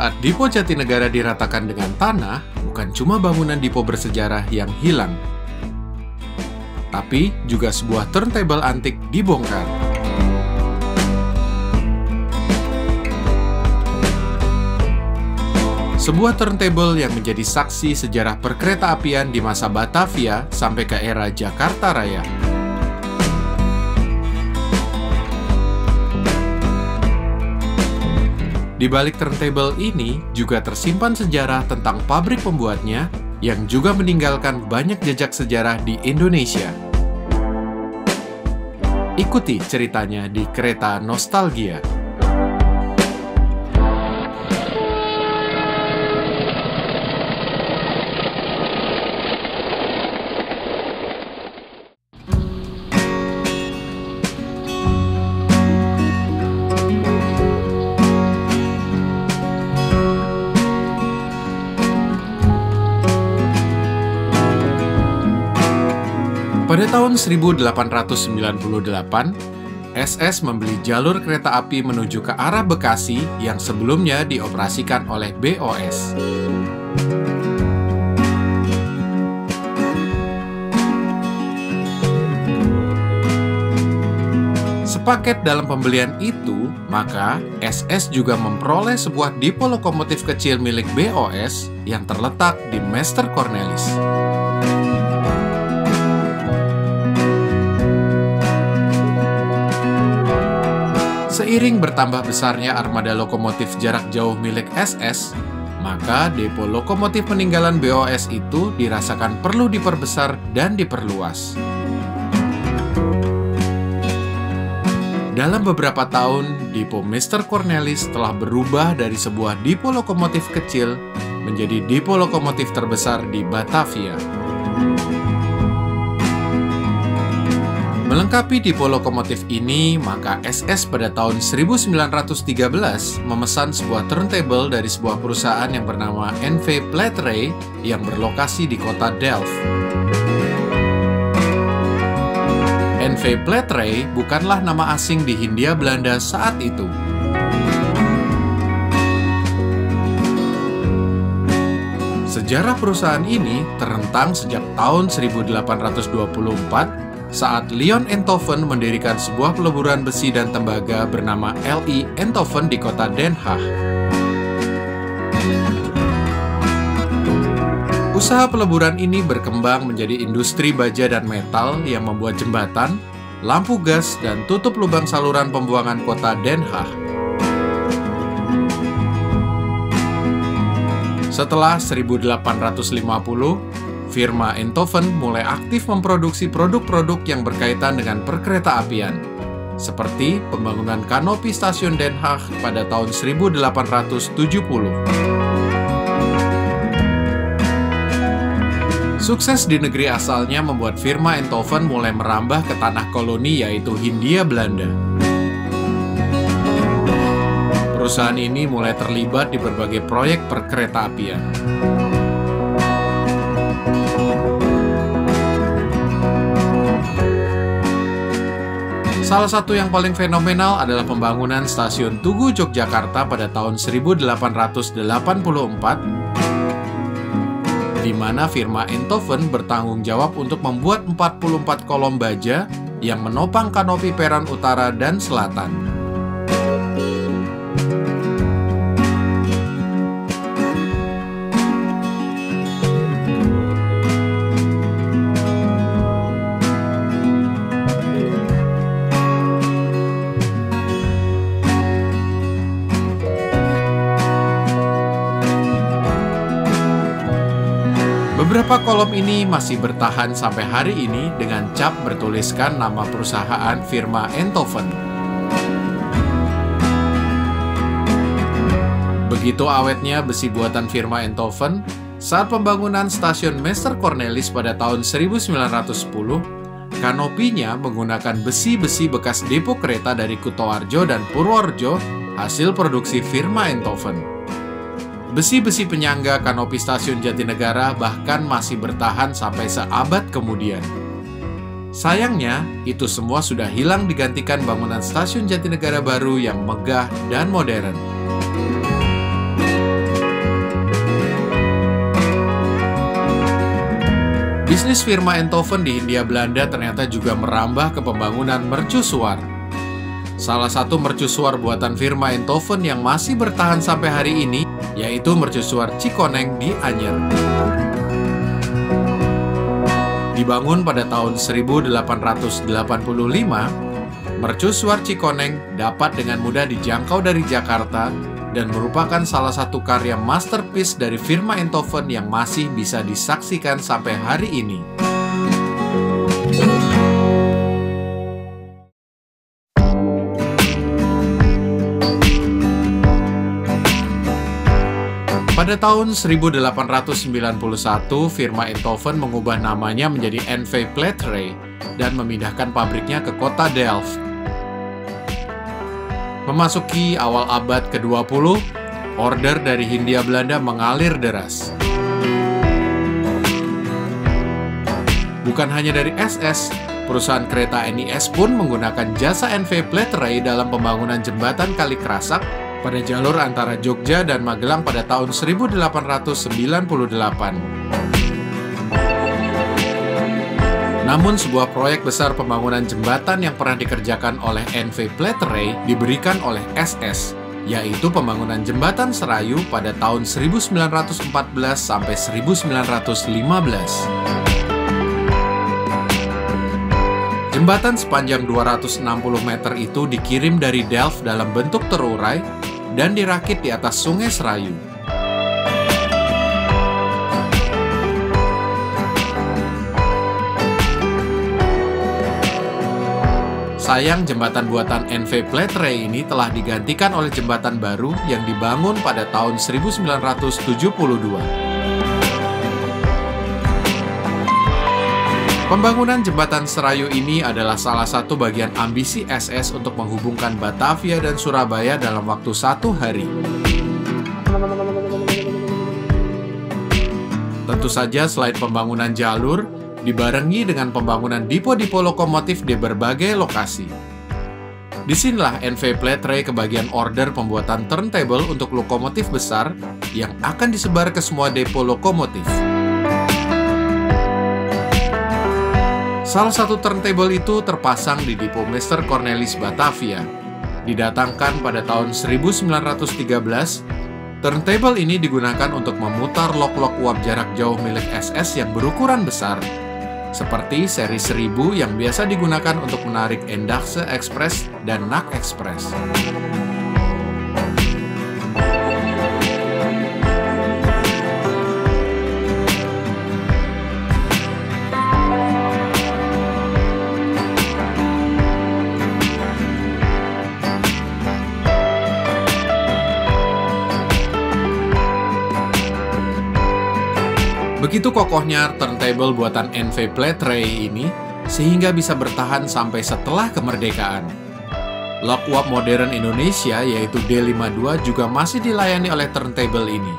saat Dipo Jatinegara diratakan dengan tanah, bukan cuma bangunan Dipo bersejarah yang hilang, tapi juga sebuah turntable antik dibongkar. Sebuah turntable yang menjadi saksi sejarah perkereta-apian di masa Batavia sampai ke era Jakarta Raya. Di balik turntable ini juga tersimpan sejarah tentang pabrik pembuatnya yang juga meninggalkan banyak jejak sejarah di Indonesia. Ikuti ceritanya di Kereta Nostalgia. Pada tahun 1898, SS membeli jalur kereta api menuju ke arah Bekasi yang sebelumnya dioperasikan oleh BOS. Sepaket dalam pembelian itu, maka SS juga memperoleh sebuah dipo lokomotif kecil milik BOS yang terletak di Meester Cornelis. Seiring bertambah besarnya armada lokomotif jarak jauh milik SS, maka depo lokomotif peninggalan BOS itu dirasakan perlu diperbesar dan diperluas. Dalam beberapa tahun, Dipo Meester Cornelis telah berubah dari sebuah dipo lokomotif kecil menjadi dipo lokomotif terbesar di Batavia. Melengkapi dipo lokomotif ini, maka SS pada tahun 1913 memesan sebuah turntable dari sebuah perusahaan yang bernama NV Platerij yang berlokasi di kota Delft. NV Platerij bukanlah nama asing di Hindia Belanda saat itu. Sejarah perusahaan ini terentang sejak tahun 1824 saat Leon Enthoven mendirikan sebuah peleburan besi dan tembaga bernama LI Enthoven di kota Den Haag. Usaha peleburan ini berkembang menjadi industri baja dan metal yang membuat jembatan, lampu gas, dan tutup lubang saluran pembuangan kota Den Haag. Setelah 1850, firma Enthoven mulai aktif memproduksi produk-produk yang berkaitan dengan perkereta-apian, seperti pembangunan kanopi stasiun Den Haag pada tahun 1870. Sukses di negeri asalnya membuat firma Enthoven mulai merambah ke tanah koloni yaitu Hindia Belanda. Perusahaan ini mulai terlibat di berbagai proyek perkereta-apian. Salah satu yang paling fenomenal adalah pembangunan stasiun Tugu Yogyakarta pada tahun 1884, di mana firma Enthoven bertanggung jawab untuk membuat 44 kolom baja yang menopang kanopi peron utara dan selatan. Beberapa kolom ini masih bertahan sampai hari ini dengan cap bertuliskan nama perusahaan firma Enthoven. Begitu awetnya besi buatan firma Enthoven, saat pembangunan stasiun Meester Cornelis pada tahun 1910, kanopinya menggunakan besi-besi bekas depo kereta dari Kutoarjo dan Purworejo hasil produksi firma Enthoven. Besi-besi penyangga kanopi stasiun Jatinegara bahkan masih bertahan sampai seabad kemudian. Sayangnya, itu semua sudah hilang digantikan bangunan stasiun Jatinegara baru yang megah dan modern. Bisnis firma Eindhoven di Hindia Belanda ternyata juga merambah ke pembangunan mercusuar. Salah satu mercusuar buatan firma Eindhoven yang masih bertahan sampai hari ini yaitu mercusuar Cikoneng di Anyer. Dibangun pada tahun 1885, mercusuar Cikoneng dapat dengan mudah dijangkau dari Jakarta dan merupakan salah satu karya masterpiece dari firma Eindhoven yang masih bisa disaksikan sampai hari ini. Pada tahun 1891, firma Eindhoven mengubah namanya menjadi NV Platerij dan memindahkan pabriknya ke kota Delft. Memasuki awal abad ke-20, order dari Hindia Belanda mengalir deras. Bukan hanya dari SS, perusahaan kereta NIS pun menggunakan jasa NV Platerij dalam pembangunan jembatan Kali Krasak pada jalur antara Jogja dan Magelang pada tahun 1898. Namun sebuah proyek besar pembangunan jembatan yang pernah dikerjakan oleh NV Platerij diberikan oleh SS, yaitu pembangunan jembatan Serayu pada tahun 1914 sampai 1915. Jembatan sepanjang 260 meter itu dikirim dari Delft dalam bentuk terurai dan dirakit di atas Sungai Serayu. Sayang, jembatan buatan NV Platerij ini telah digantikan oleh jembatan baru yang dibangun pada tahun 1972. Pembangunan jembatan Serayu ini adalah salah satu bagian ambisi SS untuk menghubungkan Batavia dan Surabaya dalam waktu 1 hari. Tentu saja selain pembangunan jalur, dibarengi dengan pembangunan dipo-dipo lokomotif di berbagai lokasi. Disinilah NV Platerij kebagian order pembuatan turntable untuk lokomotif besar yang akan disebar ke semua depo lokomotif. Salah satu turntable itu terpasang di Depo Meester Cornelis Batavia. Didatangkan pada tahun 1913, turntable ini digunakan untuk memutar lok-lok uap jarak jauh milik SS yang berukuran besar, seperti seri 1000 yang biasa digunakan untuk menarik Endachse Express dan NAC Express. Begitu kokohnya turntable buatan NV Platerij ini, sehingga bisa bertahan sampai setelah kemerdekaan. Lok uap modern Indonesia, yaitu D52, juga masih dilayani oleh turntable ini.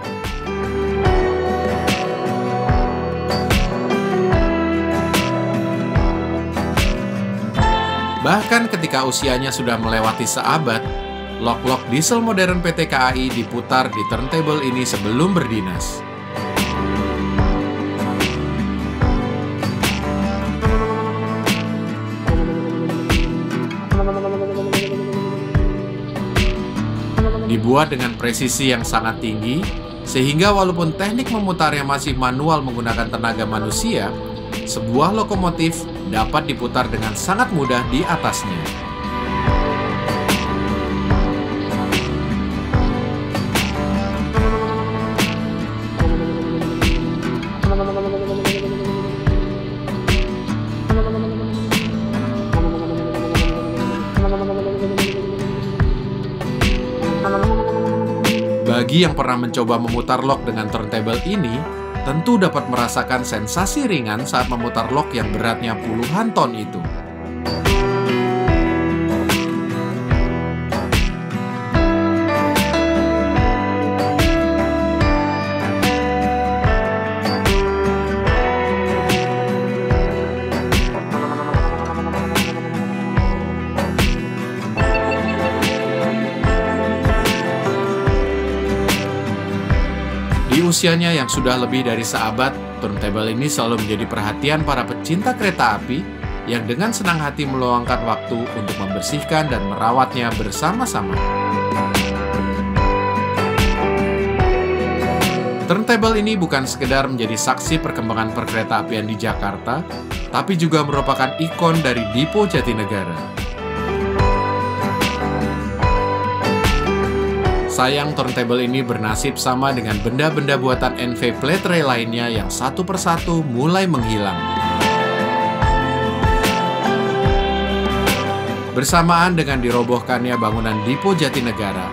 Bahkan ketika usianya sudah melewati seabad, lok-lok diesel modern PT KAI diputar di turntable ini sebelum berdinas. Dibuat dengan presisi yang sangat tinggi, sehingga walaupun teknik memutarnya masih manual menggunakan tenaga manusia, sebuah lokomotif dapat diputar dengan sangat mudah di atasnya. Bagi yang pernah mencoba memutar lok dengan turntable ini, tentu dapat merasakan sensasi ringan saat memutar lok yang beratnya puluhan ton itu. Di usianya yang sudah lebih dari seabad, Turntable ini selalu menjadi perhatian para pecinta kereta api yang dengan senang hati meluangkan waktu untuk membersihkan dan merawatnya bersama-sama. Turntable ini bukan sekedar menjadi saksi perkembangan perkeretaapian di Jakarta, tapi juga merupakan ikon dari Dipo Jatinegara. Sayang, turntable ini bernasib sama dengan benda-benda buatan NV Plate Rail lainnya yang satu persatu mulai menghilang. Bersamaan dengan dirobohkannya bangunan Dipo Jatinegara,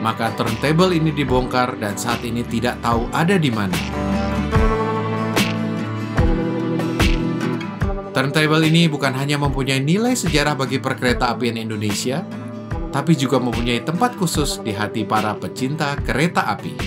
maka turntable ini dibongkar dan saat ini tidak tahu ada di mana. Turntable ini bukan hanya mempunyai nilai sejarah bagi perkeretaapian Indonesia, tapi juga mempunyai tempat khusus di hati para pecinta kereta api.